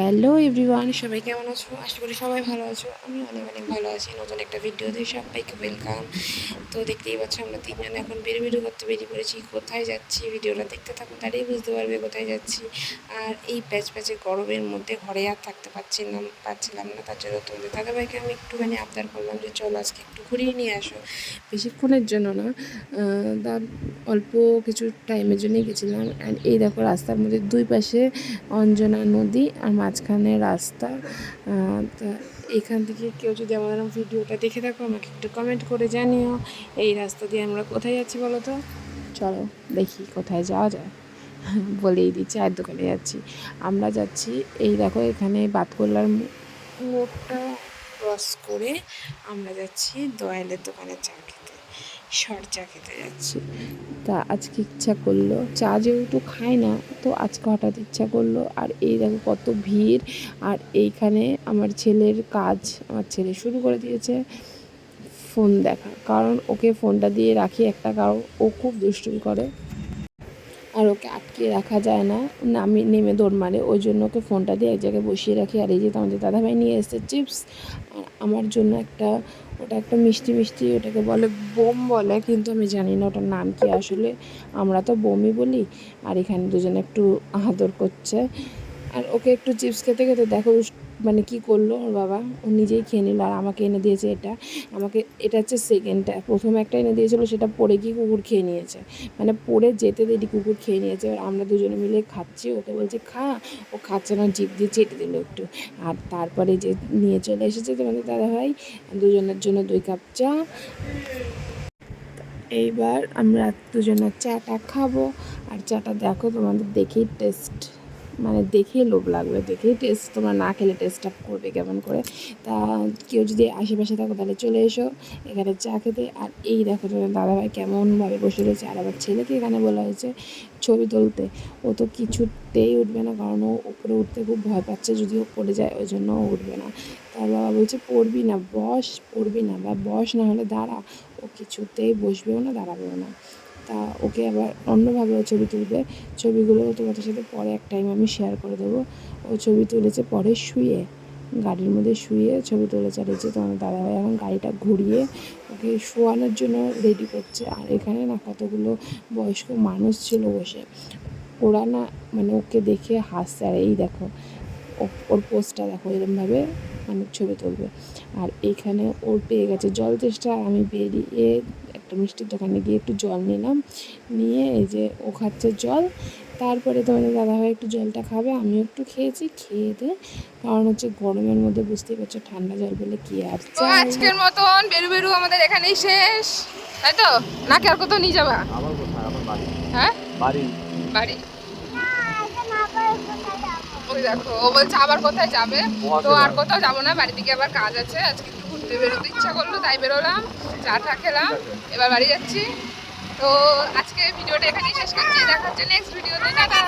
Hello everyone, সবাই কেমন আছো? আশা করি সবাই ভালো আছো। আমি অনেক অনেক ভালো আছি। নতুন একটা ভিডিওতে সবাইকে ওয়েলকাম। তো দেখতেই পাচ্ছ আমরা তিনজন এখন বেরু করতে বেরিয়ে পড়েছি। কোথায় যাচ্ছি ভিডিওটা দেখতে থাকো, তাহলেই বুঝতে পারবে কোথায় যাচ্ছি। আর এই প্যাচে গরমের মধ্যে ঘরে আর থাকতে পারছিলাম না। তার জন্য তোমাদের দাদাভাইকে আমি একটুখানি আবদার করলাম যে চলো আজকে একটু ঘুরিয়ে নিয়ে আসো। বেশিক্ষণের জন্য না, তার অল্প কিছু টাইমের জন্যই গেছিলাম। অ্যান্ড এই দেখো রাস্তার মধ্যে দুই পাশে অঞ্জনা নদী আর মাঝখানে রাস্তা। তা এখান থেকে কেউ যদি আমাদের ভিডিওটা দেখে থাকো আমাকে একটু কমেন্ট করে জানিও এই রাস্তা দিয়ে আমরা কোথায় যাচ্ছি বলো তো। চলো দেখি কোথায় যাওয়া যায়। বলেই দিই, চায়ের দোকানে যাচ্ছি। আমরা যাচ্ছি এই দেখো এখানে বাতকল্যার মোড়টা ক্রস করে আমরা যাচ্ছি দয়ালের দোকানে চা খেতে, শর্ট চা খেতে যাচ্ছি। তা আজকে ইচ্ছা করলো, চা যেহেতু খাই না তো আজকে হঠাৎ ইচ্ছা করলো। আর এই দেখো কত ভিড়। আর এইখানে আমার ছেলের কাজ, আমার ছেলে শুরু করে দিয়েছে ফোন দেখা। কারণ ওকে ফোনটা দিয়ে রাখি একটা কারণ, ও খুব দুষ্টুমি করে আর ওকে আটকে রাখা যায় না, নামি নেমে দৌড় মারে। ওই জন্য ওকে ফোনটা দিয়ে এক জায়গায় বসিয়ে রাখি। আর এই যে তোমাদের দাদাভাই নিয়ে এসেছে চিপস, আর আমার জন্য ওটা একটা মিষ্টি ওটাকে বলে বোম বলে, কিন্তু আমি জানি না ওটার নাম কি আসলে। আমরা তো বোমই বলি। আর এখানে দুজনে একটু আদর করছে। আর ওকে একটু চিপস খেতে খেতে দেখো মানে কী করলো ওর বাবা, ও নিজেই খেয়ে নিল। আর আমাকে এনে দিয়েছে এটা। এটা হচ্ছে সেকেন্ডটা। প্রথমে একটা এনে দিয়েছিলো, সেটা পড়ে গিয়ে কুকুর খেয়ে নিয়েছে। মানে পড়ে যেতে দেরি কুকুর খেয়ে নিয়েছে। আর আমরা দুজনে মিলে খাচ্ছি, ওকে বলছি খা, ও খাচ্ছে না, জিভ দিয়ে চেটে দিল একটু। আর তারপরে যে নিয়ে চলে এসেছে তোমাদের দাদাভাই দুজনের জন্য 2 কাপ চা। এইবার আমরা দুজনের চাটা খাবো। আর চাটা দেখো তোমাদের দেখেই মানে দেখেই লোভ লাগবে, দেখেই টেস্ট, তোমরা না খেলে টেস্টটা করবে কেমন করে। তা কেউ যদি আশেপাশে থাকো তাহলে চলে এসো এখানে চা খেতে। আর এই দেখো তোমার দাদাভাই কেমনভাবে বসে রয়েছে। আর আমার ছেলেকে এখানে বলা হয়েছে ছবি তুলতে। ও তো কিছুতেই উঠবে না, কারণ ও উপরে উঠতে খুব ভয় পাচ্ছে, যদি ও পড়ে যায় ওই জন্য ও উঠবে না। তার বাবা বলছে পড়বি না পড়বি না বা বস, না হলে দাঁড়া। ও কিছুতেই বসবেও না, দাঁড়াবেও না। তা ওকে আবার অন্যভাবেও ছবি তুলবে। ছবিগুলো তোমাদের সাথে পরে এক টাইম আমি শেয়ার করে দেবো। ও ছবি তুলেছে পরে শুয়ে, গাড়ির মধ্যে শুয়ে ছবি তুলেছে। আর এই যে তোমার দাদাভাই এখন গাড়িটা ঘুরিয়ে ওকে শোয়ানোর জন্য রেডি করছে। আর এখানে না কতগুলো বয়স্ক মানুষ ছিল বসে, ওরা না মানে ওকে দেখে হাসছে। আর এই দেখো ওর পোস্টটা দেখো এরমভাবে মানে ছবি তুলবে। আর এইখানে ওর পেয়ে গেছে জল তেষ্টা। আমি বেরিয়ে একটা মিষ্টির দোকানে গিয়ে একটু জল নিলাম, নিয়ে এই যে ও খাচ্ছে জল। তারপরে তোমাদের দাদাভাই একটু জলটা খাবে, আমিও একটু খেয়েছি। খেয়ে দিয়ে কারণ হচ্ছে গরমের মধ্যে বুঝতেই পারছো ঠান্ডা জল বলে কি আর চাই। আজকের মতন বেরু আমাদের এখানেই শেষ, তাই তো? নাকি আর কোথাও নিয়ে যাবা? আবার কোথায়? আমার বাড়ি। হ্যাঁ, বাড়ি। বাড়ি। ওই দেখো ও বলছে আবার কোথায় যাবে। তো আর কোথাও যাবো না, বাড়ি থেকে আবার কাজ আছে। আজকে একটু ঘুরতে বেরোতে ইচ্ছা করলো, তাই বেরোলাম, চা খেলাম, এবার বাড়ি যাচ্ছি। তো আজকে ভিডিওটা এখানেই শেষ করছি। দেখা হচ্ছে নেক্সট ভিডিওতে। টাটা।